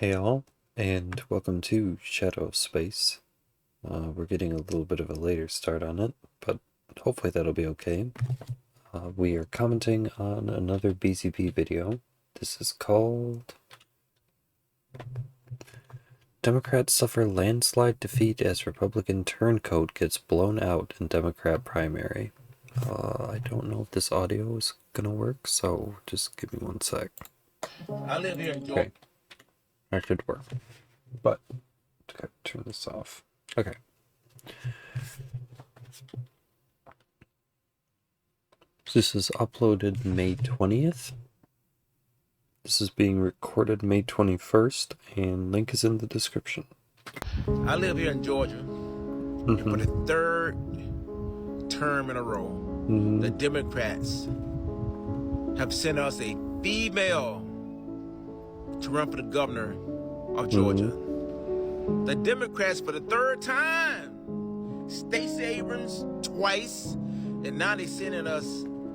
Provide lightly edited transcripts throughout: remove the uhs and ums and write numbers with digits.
Hey all, and welcome to Shadow of Space. We're getting a little bit of a later start on it, but hopefully that'll be okay. We are commenting on another BCP video. This is called Democrats Suffer Landslide Defeat as Republican Turncoat Gets Blown Out in Democrat Primary. I don't know if this audio is gonna work, so just give me one sec. I live here in Georgia. Okay, that should work, but okay, turn this off. Okay. This is uploaded May 20th. This is being recorded May 21st, and link is in the description. I live here in Georgia, and for the third term in a row, the Democrats have sent us a female to run for the governor of Georgia. The Democrats, for the third time, Stacey Abrams twice, and now they're sending us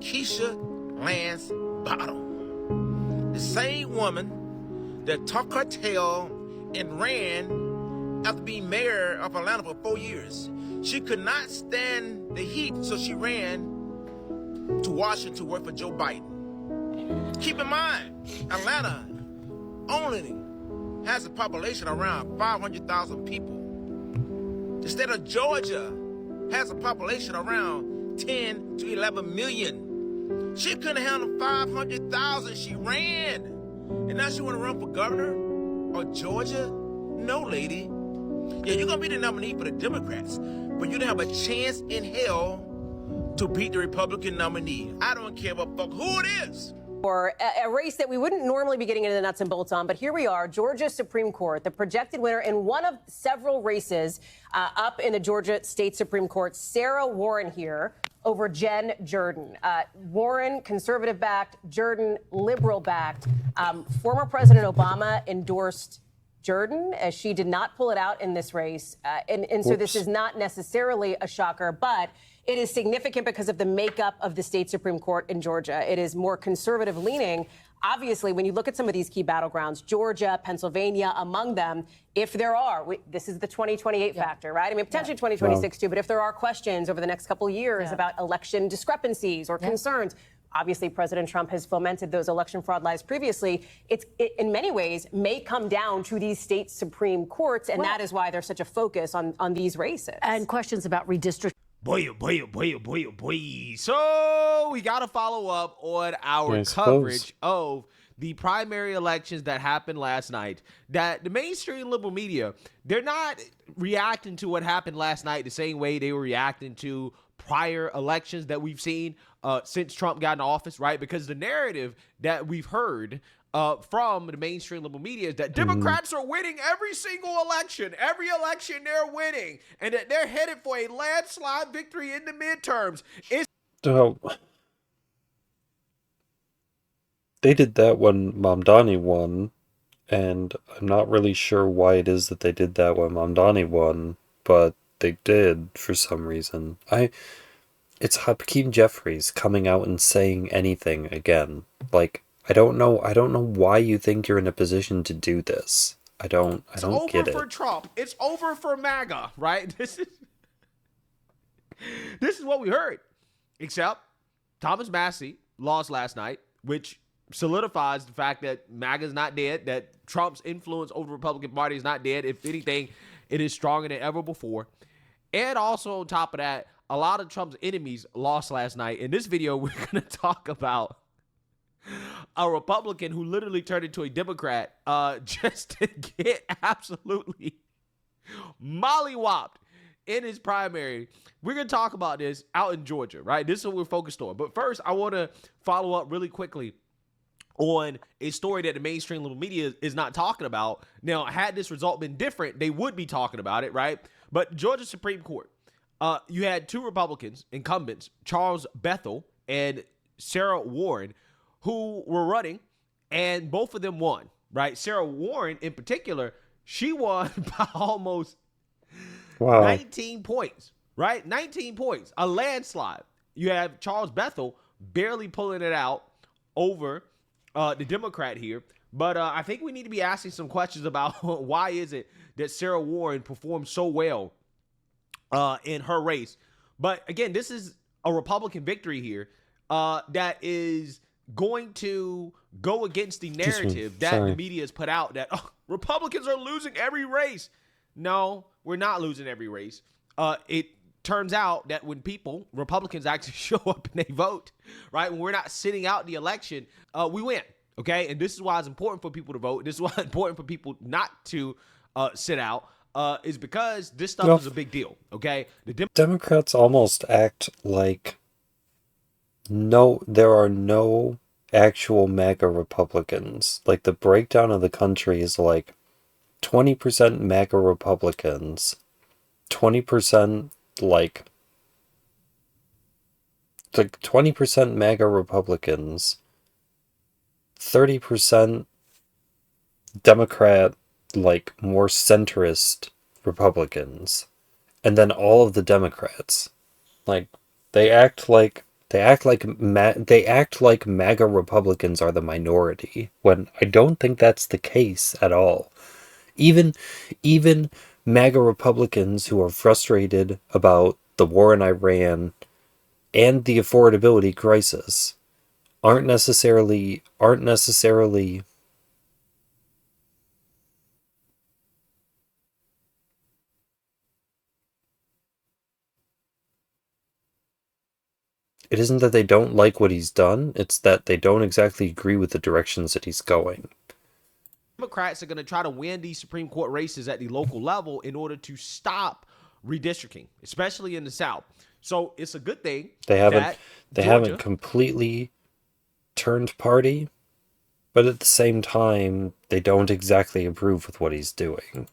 Keisha Lance Bottom, the same woman that tucked her tail and ran after being mayor of Atlanta for 4 years. She could not stand the heat, so she ran to Washington to work for Joe Biden. Keep in mind, Atlanta only has a population around 500,000 people. The state of Georgia has a population around 10 to 11 million. She couldn't handle 500,000. She ran. And now she want to run for governor of Georgia? No, lady. Yeah, you're going to be the nominee for the Democrats, but you don't have a chance in hell to beat the Republican nominee. I don't care what fuck who it is. Or a race that we wouldn't normally be getting into the nuts and bolts on, but here we are, Georgia Supreme Court, the projected winner in one of several races up in the Georgia State Supreme Court, Sarah Warren here over Jen Jordan. Warren, conservative-backed, Jordan, liberal-backed. Former President Obama endorsed Jordan, as she did not pull it out in this race. And so this is not necessarily a shocker, but it is significant because of the makeup of the state Supreme Court in Georgia. It is more conservative leaning. Obviously, when you look at some of these key battlegrounds, Georgia, Pennsylvania, among them, if there are, this is the 2028 factor, right? I mean, potentially 2026 too, but if there are questions over the next couple of years about election discrepancies or concerns, obviously, President Trump has fomented those election fraud lies previously. It in many ways may come down to these state Supreme Courts, and that is why there's such a focus on these races. And questions about redistricting. Boy. So we got to follow up on our Yes, coverage of the primary elections that happened last night. That the mainstream liberal media, they're not reacting to what happened last night the same way they were reacting to prior elections that we've seen since Trump got in office, right? Because the narrative that we've heard from the mainstream liberal media is that Democrats are winning every single election. Every election they're winning, and that they're headed for a landslide victory in the midterms. So, they did that when Mamdani won, and I'm not really sure why it is that they did that when Mamdani won, but they did for some reason. It's Hakeem Jeffries coming out and saying anything again. Like, I don't know why you think you're in a position to do this. I don't get it. It's over for Trump. It's over for MAGA, right? This is what we heard. Except Thomas Massey lost last night, which solidifies the fact that MAGA is not dead, that Trump's influence over the Republican Party is not dead. If anything, it is stronger than ever before. And also on top of that, a lot of Trump's enemies lost last night. In this video, we're going to talk about a Republican who literally turned into a Democrat just to get absolutely mollywopped in his primary. We're going to talk about this out in Georgia, right? This is what we're focused on. But first, I want to follow up really quickly on a story that the mainstream little media is not talking about. Now, had this result been different, they would be talking about it, right? But Georgia Supreme Court, you had two Republicans, incumbents, Charles Bethel and Sarah Warren, who were running, and both of them won, right? Sarah Warren, in particular, she won by almost 19 points, right? 19 points, a landslide. You have Charles Bethel barely pulling it out over the Democrat here, But I think we need to be asking some questions about why is it that Sarah Warren performed so well in her race. But again, this is a Republican victory here that is going to go against the narrative that the media has put out that Republicans are losing every race. No, we're not losing every race. It turns out that when Republicans actually show up and they vote, right, when we're not sitting out the election, we win. Okay, and this is why it's important for people to vote. This is why it's important for people not to sit out. Is because this stuff is a big deal. Okay, the Democrats almost act like there are no actual MAGA Republicans. Like the breakdown of the country is like 20% MAGA Republicans, 20% like 20% MAGA Republicans, 30% Democrat, like more centrist Republicans, and then all of the Democrats. Like they act like MAGA Republicans are the minority when I don't think that's the case at all. Even MAGA Republicans who are frustrated about the war in Iran and the affordability crisis aren't necessarily it isn't that they don't like what he's done, it's that they don't exactly agree with the directions that he's going. Democrats are going to try to win these Supreme Court races at the local level in order to stop redistricting, especially in the South. So it's a good thing they haven't completely turned party, but at the same time, they don't exactly approve with what he's doing.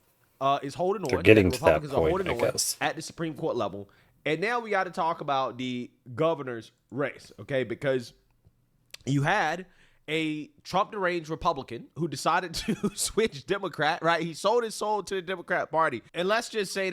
Is holding on. They're getting to that point, I guess, at the Supreme Court level. And now we got to talk about the governor's race, okay? Because you had a Trump deranged Republican who decided to switch Democrat, right? He sold his soul to the Democrat Party. And let's just say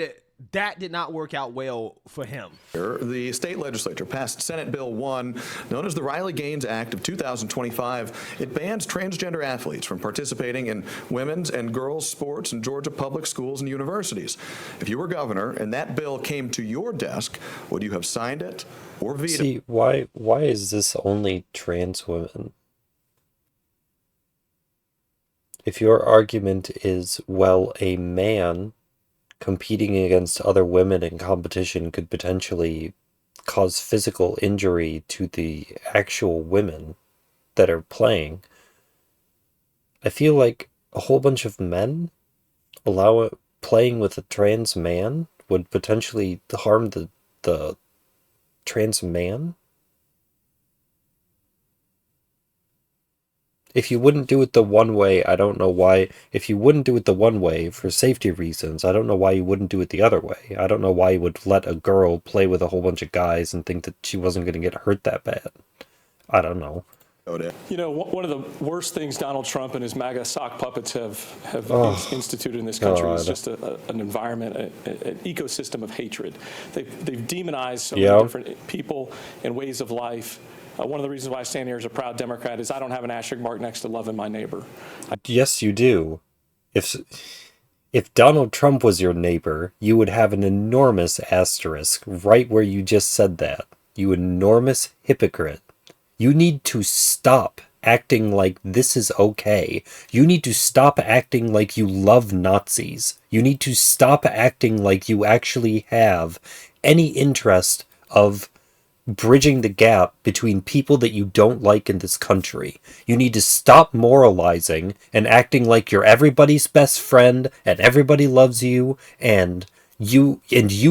that did not work out well for him. The state legislature passed Senate Bill 1, known as the Riley Gaines Act of 2025. It bans transgender athletes from participating in women's and girls' sports in Georgia public schools and universities. If you were governor and that bill came to your desk, would you have signed it or vetoed? See, why is this only trans women? If your argument is, well, a man competing against other women in competition could potentially cause physical injury to the actual women that are playing, I feel like a whole bunch of men playing with a trans man would potentially harm the trans man. If you wouldn't do it the one way, I don't know why. If you wouldn't do it the one way for safety reasons, I don't know why you wouldn't do it the other way. I don't know why you would let a girl play with a whole bunch of guys and think that she wasn't going to get hurt that bad. I don't know. You know, one of the worst things Donald Trump and his MAGA sock puppets have instituted in this country is just an environment, an ecosystem of hatred. They've demonized so many different people and ways of life. One of the reasons why I stand here as a proud Democrat is I don't have an asterisk mark next to loving my neighbor. Yes, you do. If Donald Trump was your neighbor, you would have an enormous asterisk right where you just said that. You enormous hypocrite. You need to stop acting like this is okay. You need to stop acting like you love Nazis. You need to stop acting like you actually have any interest of bridging the gap between people that you don't like in this country. You need to stop moralizing and acting like you're everybody's best friend and everybody loves you and you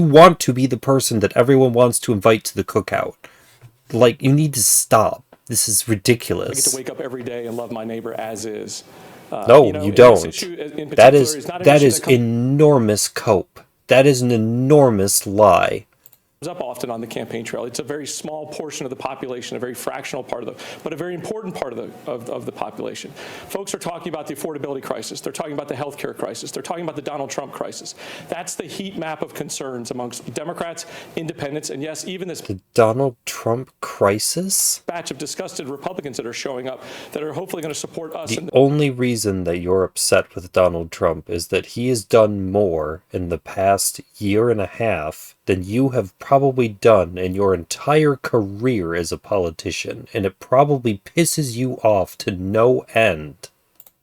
want to be the person that everyone wants to invite to the cookout. Like, you need to stop. This is ridiculous. I get to wake up every day and love my neighbor as is. No, you don't. That is enormous cope. That is an enormous lie. up often on the campaign trail. It's a very small portion of the population, a very fractional part but a very important part of the population. Folks are talking about the affordability crisis. They're talking about the healthcare crisis. They're talking about the Donald Trump crisis. That's the heat map of concerns amongst Democrats, independents, and yes, even this The Donald Trump crisis? batch of disgusted Republicans that are showing up that are hopefully going to support us. The only reason that you're upset with Donald Trump is that he has done more in the past year and a half than you have probably done in your entire career as a politician, and it probably pisses you off to no end.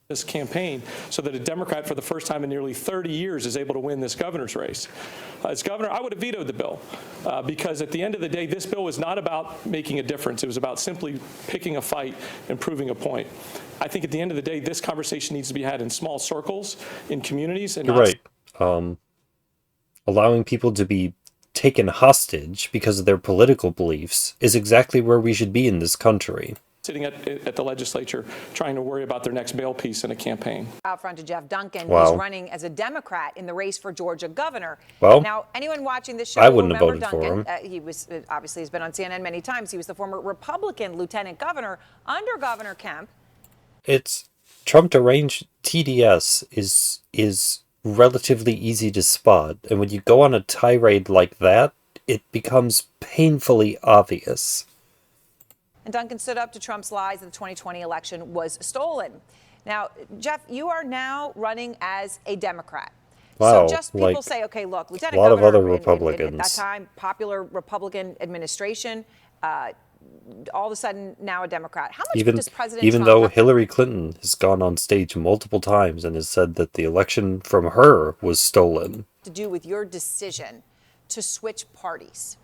This campaign so that a Democrat for the first time in nearly 30 years is able to win this governor's race. As governor, I would have vetoed the bill because at the end of the day, this bill was not about making a difference. It was about simply picking a fight and proving a point. I think at the end of the day, this conversation needs to be had in small circles, in communities. And you're right. Allowing people to be taken hostage because of their political beliefs is exactly where we should be in this country. Sitting at the legislature trying to worry about their next mail piece in a campaign. Out front to Jeff Duncan, Wow. who's running as a Democrat in the race for Georgia governor. Well, now, anyone watching this show I wouldn't have remember voted for Duncan. him. He was obviously has been on CNN many times. He was the former Republican lieutenant governor under Governor Kemp. It's Trump deranged TDS is relatively easy to spot, and when you go on a tirade like that, it becomes painfully obvious. And Duncan stood up to Trump's lies that the 2020 election was stolen. Now, Jeff, you are now running as a Democrat. Wow, So just people like say, okay, look, Lieutenant a lot of Governor other Republicans. at that time, popular Republican administration, all of a sudden now a Democrat. How much does President even Trump though have Hillary Clinton has gone on stage multiple times and has said that the election from her was stolen. to do with your decision to switch parties?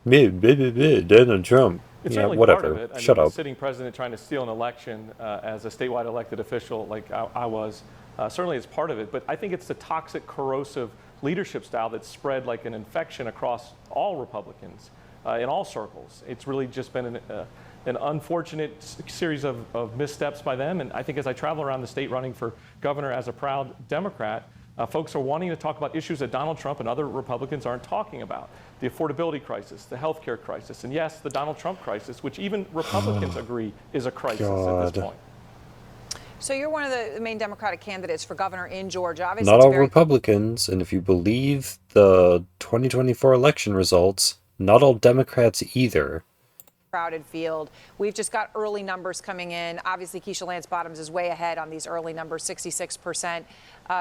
Donald Trump. It's Yeah, certainly whatever. part of it. Shut mean, up. Sitting president trying to steal an election as a statewide elected official like I was, certainly is part of it. But I think it's the toxic, corrosive leadership style that's spread like an infection across all Republicans in all circles. It's really just been an unfortunate series of missteps by them. And I think as I travel around the state running for governor as a proud Democrat, folks are wanting to talk about issues that Donald Trump and other Republicans aren't talking about. The affordability crisis, the healthcare crisis, and yes, the Donald Trump crisis, which even Republicans agree is a crisis at this point. So you're one of the main Democratic candidates for governor in Georgia. Obviously, Not all Republicans, and if you believe the 2024 election results, not all Democrats either. Crowded field. We've just got early numbers coming in. Obviously, Keisha Lance Bottoms is way ahead on these early numbers, 66%.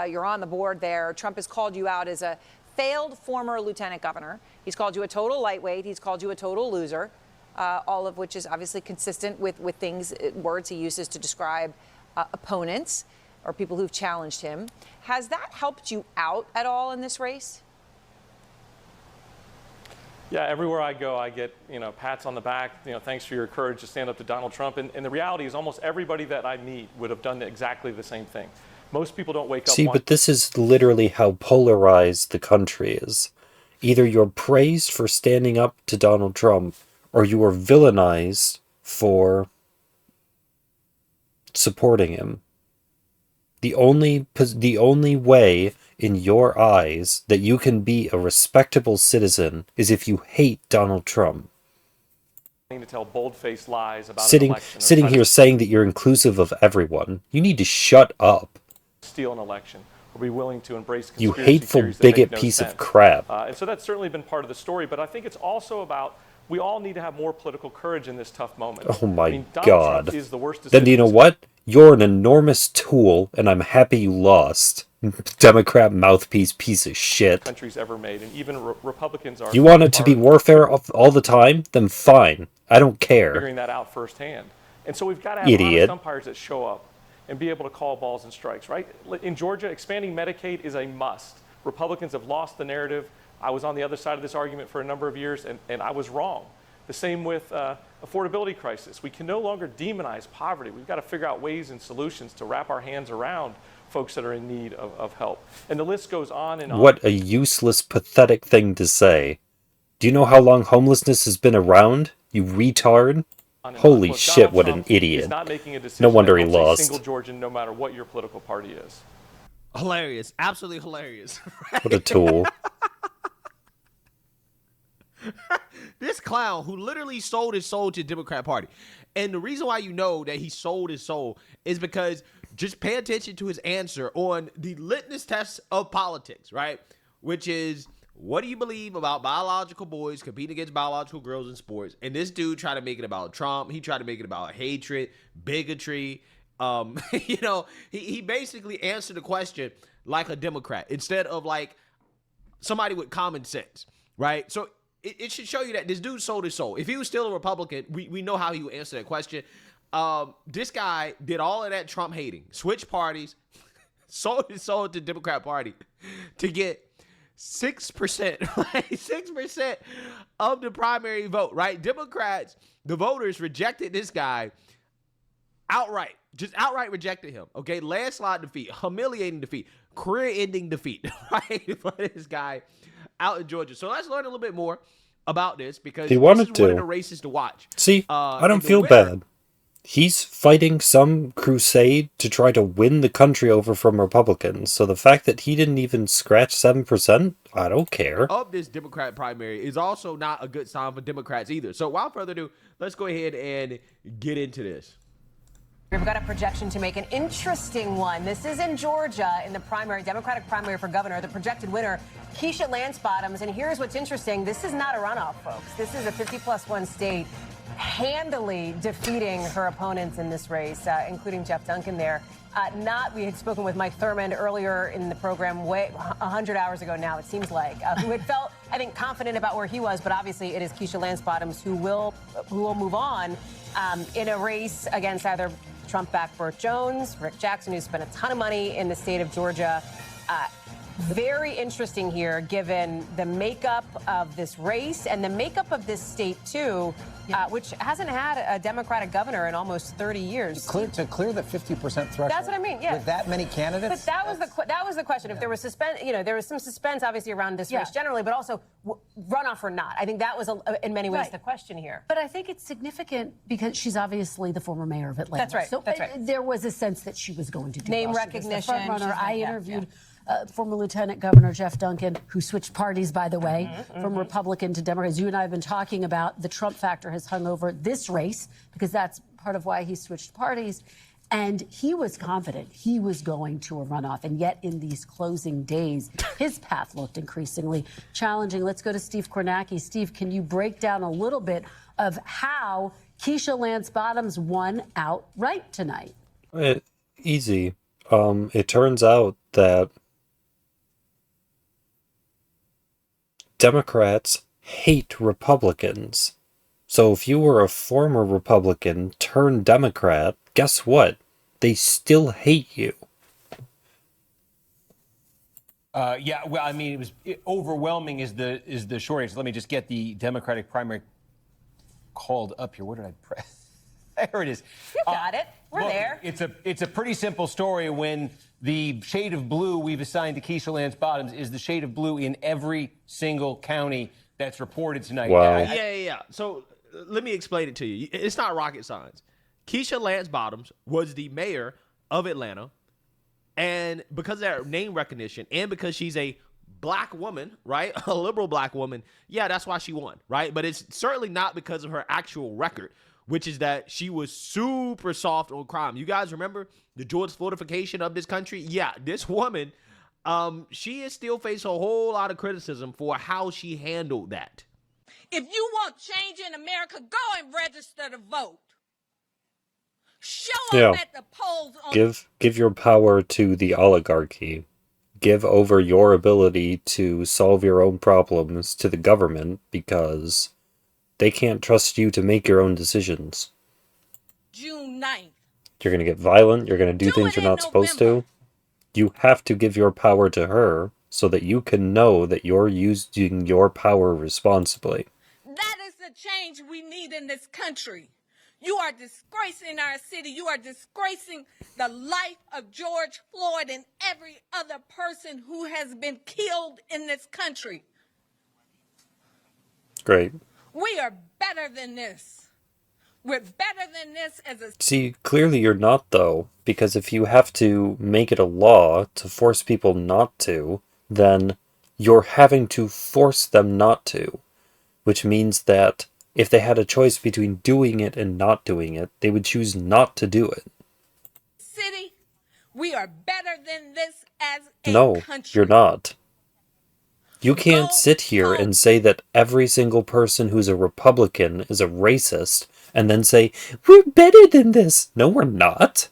You're on the board there. Trump has called you out as a failed former lieutenant governor. He's called you a total lightweight. He's called you a total loser, all of which is obviously consistent with words he uses to describe opponents or people who've challenged him. Has that helped you out at all in this race? Yeah, everywhere I go, I get, pats on the back, thanks for your courage to stand up to Donald Trump. And the reality is almost everybody that I meet would have done exactly the same thing. Most people don't wake up. See, but this is literally how polarized the country is. Either you're praised for standing up to Donald Trump, or you are villainized for supporting him. The only way in your eyes that you can be a respectable citizen is if you hate Donald Trump. To tell bold-faced lies about sitting here saying that you're inclusive of everyone. You need to shut up. Steal an election or be willing to embrace you conspiracy hateful theories that bigot make no piece sense. of crap. And so that's certainly been part of the story, but I think it's also about we all need to have more political courage in this tough moment. Oh my Donald God. Trump is the worst Then do you know what? You're an enormous tool, and I'm happy you lost. Democrat mouthpiece piece of shit. Country's ever made, and even Republicans are. You want it to be warfare all the time? Then fine. I don't care. Figuring that out firsthand. And so we've got to have honest umpires that show up and be able to call balls and strikes, right? In Georgia, expanding Medicaid is a must. Republicans have lost the narrative. I was on the other side of this argument for a number of years, and I was wrong. The same with affordability crisis. We can no longer demonize poverty. We've got to figure out ways and solutions to wrap our hands around folks that are in need of help. And the list goes on and on. What a useless, pathetic thing to say. Do you know how long homelessness has been around? You retard. Holy shit, what an idiot. No wonder he lost. Single Georgian, no matter what your political party is. Hilarious. Absolutely hilarious. What a tool. clown who literally sold his soul to the Democrat Party. And the reason why you know that he sold his soul is because just pay attention to his answer on the litmus test of politics, right? Which is, what do you believe about biological boys competing against biological girls in sports? And this dude tried to make it about Trump. He tried to make it about hatred, bigotry. He basically answered the question like a Democrat instead of like somebody with common sense, right? So it should show you that this dude sold his soul. If he was still a Republican, we know how he would answer that question. This guy did all of that Trump hating, switched parties, sold his soul to the Democrat Party to get 6%, right? 6% of the primary vote, right? Democrats, the voters rejected this guy outright, just outright rejected him. Okay, landslide defeat, humiliating defeat, career-ending defeat, right? For this guy out in Georgia. So let's learn a little bit more about this because He this wanted is to. one of the races to watch. See, I don't and the feel winner- bad. He's fighting some crusade to try to win the country over from Republicans. So the fact that he didn't even scratch 7%, I don't care. Of this Democrat primary is also not a good sign for Democrats either. So without further ado, let's go ahead and get into this. We've got a projection to make an interesting one. This is in Georgia in the primary, Democratic primary for governor. The projected winner, Keisha Lance Bottoms. And here's what's interesting. This is not a runoff, folks. This is a 50+1 state handily defeating her opponents in this race, including Jeff Duncan there. We had spoken with Mike Thurmond earlier in the program, 100 hours ago now, it seems like, who had felt, I think, confident about where he was. But obviously it is Keisha Lance Bottoms who will move on in a race against either Trump-backed Burt Jones, Rick Jackson, who spent a ton of money in the state of Georgia. Very interesting here, given the makeup of this race and the makeup of this state, too, which hasn't had a Democratic governor in almost 30 years. To clear the 50% threshold. That's what I mean, yeah. With that many candidates? But that was the question. If there was there was some suspense, obviously, around this race generally, but also runoff or not. I think that was, in many ways, the question here. But I think it's significant because she's obviously the former mayor of Atlanta. That's right. So that's right. There was a sense that she was going to do name well. recognition. She was the front runner. I yeah, interviewed former Lieutenant Governor Jeff Duncan, who switched parties, by the way, from Republican to Democrat. As you and I have been talking about, the Trump factor has hung over this race because that's part of why he switched parties. And he was confident he was going to a runoff. And yet in these closing days, his path looked increasingly challenging. Let's go to Steve Kornacki. Steve, can you break down a little bit of how Keisha Lance Bottoms won outright tonight? Easy. It turns out that Democrats hate Republicans. So if you were a former Republican turned Democrat, guess what? They still hate you. Yeah, well, I mean, overwhelming is the short answer. Let me just get the Democratic primary called up here. Where did I press? There it is. You got it. We're look, there. It's a pretty simple story when the shade of blue we've assigned to Keisha Lance Bottoms is the shade of blue in every single county that's reported tonight. Wow. Yeah. So let me explain it to you. It's not rocket science. Keisha Lance Bottoms was the mayor of Atlanta, and because of that name recognition and because she's a black woman, right, a liberal black woman, yeah, that's why she won, right? But it's certainly not because of her actual record, which is that she was super soft on crime. You guys remember the George Floydification of this country? Yeah, this woman, she is still facing a whole lot of criticism for how she handled that. If you want change in America, go and register to vote. Show up at the polls. Give your power to the oligarchy. Give over your ability to solve your own problems to the government because they can't trust you to make your own decisions. June 9th. You're going to get violent. You're going to do things you're not supposed to. You have to give your power to her so that you can know that you're using your power responsibly. That is the change we need in this country. You are disgracing our city. You are disgracing the life of George Floyd and every other person who has been killed in this country. Great. We are better than this. We're better than this as a... See, clearly you're not, though, because if you have to make it a law to force people not to, then you're having to force them not to, which means that If they had a choice between doing it and not doing it, they would choose not to do it. City, we are better than this as a No, you're country. not. You can't Go sit here home. and say that every single person who's a Republican is a racist and then say, we're better than this. No, we're not.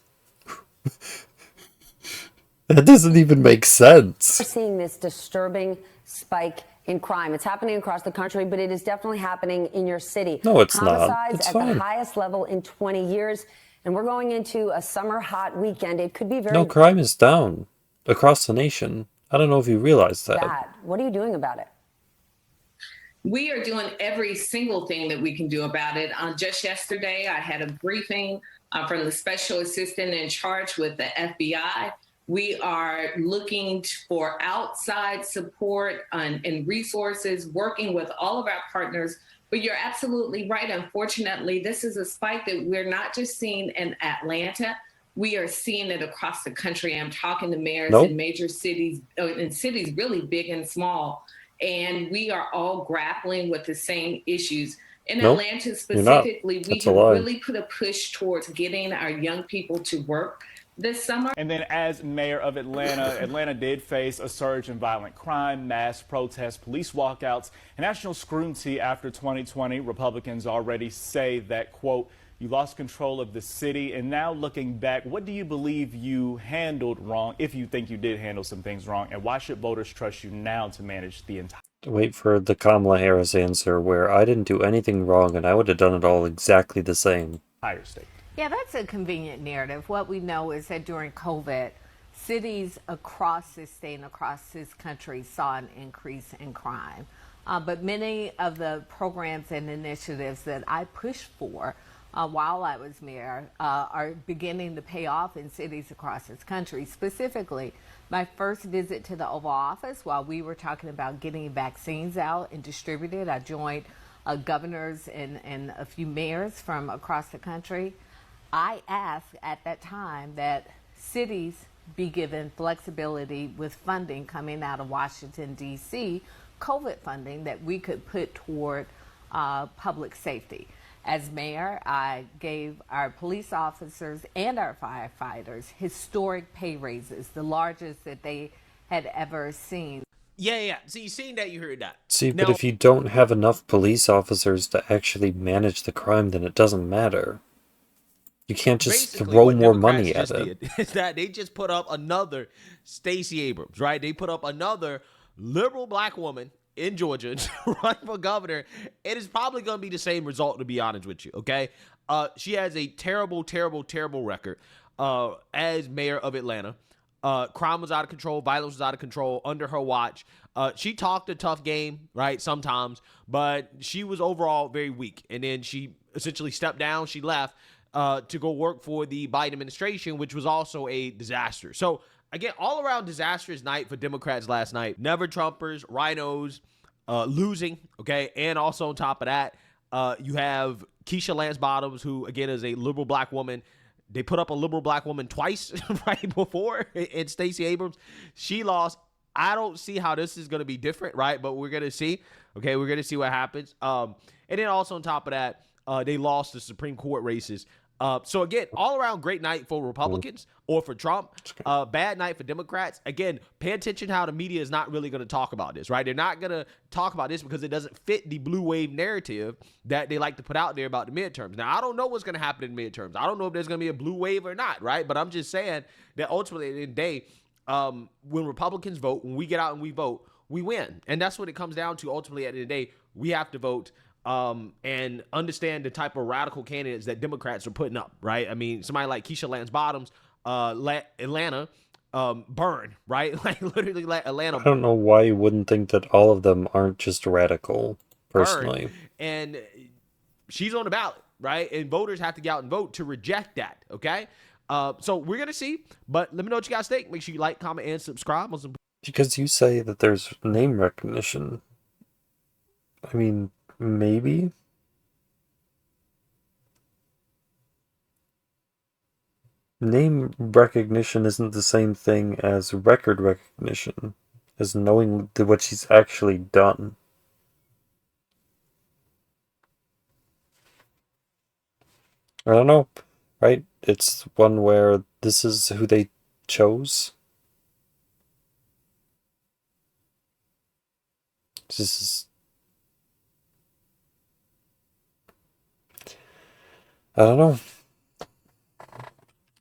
That doesn't even make sense. We're seeing this disturbing spike in crime. It's happening across the country, but it is definitely happening in your city. No, it's not. Homicides It's at fine. the highest level in 20 years. And we're going into a summer hot weekend. It could be very No, crime is down across the nation. I don't know if you realize that. bad. What are you doing about it? We are doing every single thing that we can do about it. Just yesterday, I had a briefing from the special assistant in charge with the FBI. We are looking for outside support and resources, working with all of our partners. But you're absolutely right. Unfortunately, this is a spike that we're not just seeing in Atlanta. We are seeing it across the country. I'm talking to mayors in major cities, in cities really big and small. And we are all grappling with the same issues. In Atlanta specifically, we have really put a push towards getting our young people to work this summer. And then as mayor of Atlanta, Atlanta did face a surge in violent crime, mass protests, police walkouts, and national scrutiny after 2020. Republicans already say that, quote, you lost control of the city. And now looking back, what do you believe you handled wrong, if you think you did handle some things wrong? And why should voters trust you now to manage the entire... Wait for the Kamala Harris answer, where I didn't do anything wrong and I would have done it all exactly the same. Entire state. Yeah, that's a convenient narrative. What we know is that during COVID, cities across this state and across this country saw an increase in crime. But many of the programs and initiatives that I pushed for while I was mayor are beginning to pay off in cities across this country. Specifically, my first visit to the Oval Office, while we were talking about getting vaccines out and distributed, I joined governors and a few mayors from across the country. I asked at that time that cities be given flexibility with funding coming out of Washington, D.C., COVID funding that we could put toward public safety. As mayor, I gave our police officers and our firefighters historic pay raises, the largest that they had ever seen. Yeah. So you seen that, you heard that. See, but if you don't have enough police officers to actually manage the crime, then it doesn't matter. You can't just throw more money at it. Is that they just put up another Stacey Abrams, right? They put up another liberal black woman in Georgia to run for governor. It is probably going to be the same result, to be honest with you, okay? She has a terrible, terrible, terrible record as mayor of Atlanta. Crime was out of control. Violence was out of control under her watch. She talked a tough game, right, sometimes, but she was overall very weak. And then she essentially stepped down. She left to go work for the Biden administration, which was also a disaster. So, again, all around disastrous night for Democrats last night. Never Trumpers, rhinos, losing, okay? And also on top of that, you have Keisha Lance Bottoms, who, again, is a liberal black woman. They put up a liberal black woman twice right before, and Stacey Abrams. She lost. I don't see how this is going to be different, right? But we're going to see. Okay, we're going to see what happens. And then also on top of that, they lost the Supreme Court races. So again, all around great night for Republicans or for Trump. Bad night for Democrats. Again, pay attention how the media is not really going to talk about this, right? They're not going to talk about this because it doesn't fit the blue wave narrative that they like to put out there about the midterms. Now, I don't know what's going to happen in midterms. I don't know if there's going to be a blue wave or not, right? But I'm just saying that ultimately at the end of the day, when Republicans vote, when we get out and we vote, we win. And that's what it comes down to ultimately at the end of the day. We have to vote and understand the type of radical candidates that Democrats are putting up, right? I mean, somebody like Keisha Lance Bottoms, Atlanta, burn, right? Like literally let Atlanta I don't know why you wouldn't think that all of them aren't just radical, personally. burn. And she's on the ballot, right? And voters have to get out and vote to reject that, okay? So we're going to see, but let me know what you guys think. Make sure you like, comment, and subscribe on some. Because you say that there's name recognition. I mean, maybe. Name recognition isn't the same thing as record recognition, as knowing what she's actually done. I don't know, right? It's one where this is who they chose. This is, I don't know.